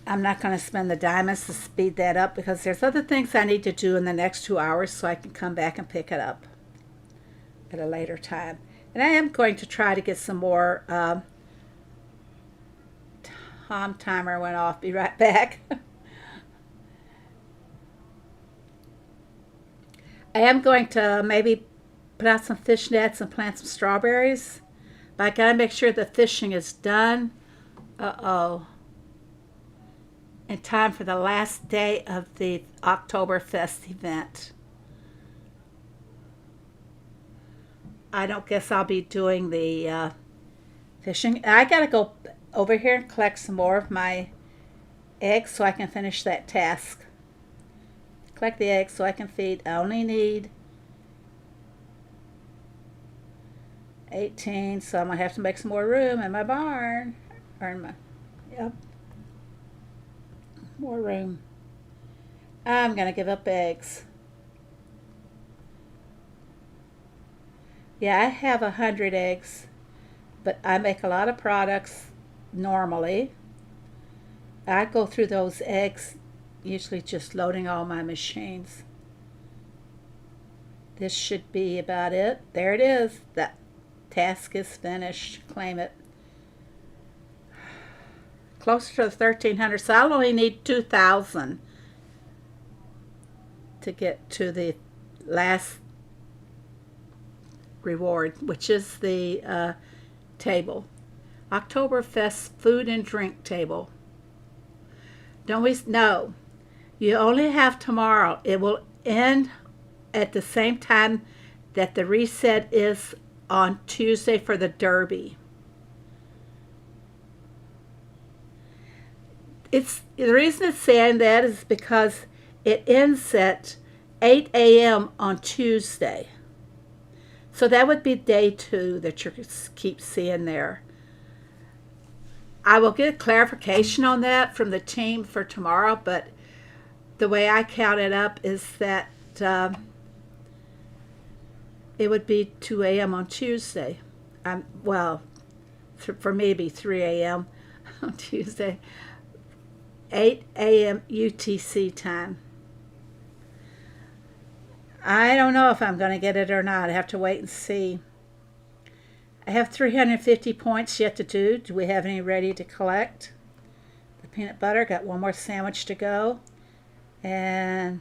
I'm not going to spend the diamonds to speed that up because there's other things I need to do in the next 2 hours so I can come back and pick it up at a later time. And I am going to try to get some more. Tom timer went off. Be right back. I am going to maybe put out some fish nets and plant some strawberries. But I gotta make sure the fishing is done. Uh-oh. In time for the last day of the Oktoberfest event. I don't guess I'll be doing the fishing. I gotta go over here and collect some more of my eggs so I can finish that task. Collect the eggs so I can feed. I only need 18, so I'm gonna have to make some more room in my barn. Or in my, yep. More room. I'm gonna give up eggs. Yeah, I have 100 eggs, but I make a lot of products normally. I go through those eggs, usually just loading all my machines. This should be about it. There it is. That task is finished. Claim it. Closer to the 1,300, so I'll only need 2,000 to get to the last reward, which is the table. Oktoberfest food and drink table. Don't we? No. You only have tomorrow. It will end at the same time that the reset is on Tuesday for the Derby. It's the reason it's saying that is because it ends at 8 a.m. on Tuesday. So that would be day 2 that you keep seeing there. I will get clarification on that from the team for tomorrow, but the way I count it up is that it would be 2 a.m. on Tuesday. Well, for me, it'd be 3 a.m. on Tuesday. 8 a.m. UTC time. I don't know if I'm going to get it or not. I have to wait and see. I have 350 points yet to do. Do we have any ready to collect? The peanut butter. Got one more sandwich to go. And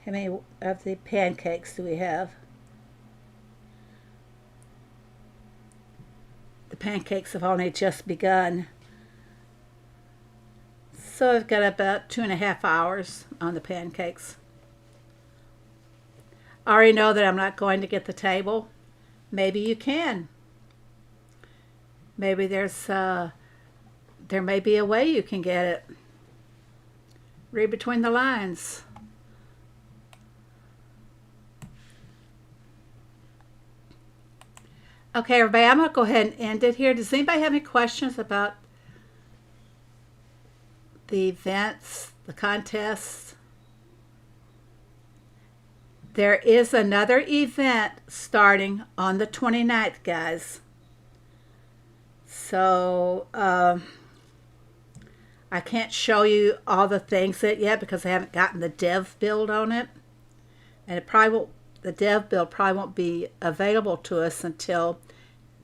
how many of the pancakes do we have? The pancakes have only just begun. So I've got about 2.5 hours on the pancakes. I already know that I'm not going to get the table. Maybe you can. Maybe there may be a way you can get it. Read between the lines. Okay, everybody, I'm going to go ahead and end it here. Does anybody have any questions about the events, the contests? There is another event starting on the 29th, guys. So I can't show you all the things yet because I haven't gotten the dev build on it. And it probably won't, the dev build probably won't be available to us until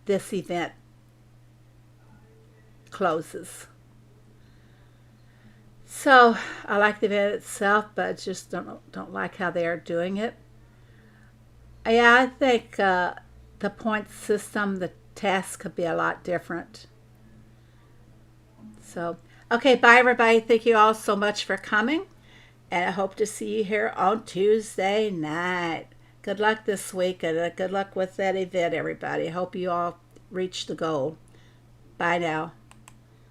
this event closes. So I like the event itself, but I just don't like how they are doing it. Yeah, I think the point system, the task could be a lot different. So, okay, bye everybody. Thank you all so much for coming, and I hope to see you here on Tuesday night. Good luck this week, and good luck with that event, everybody. I hope you all reach the goal. Bye now.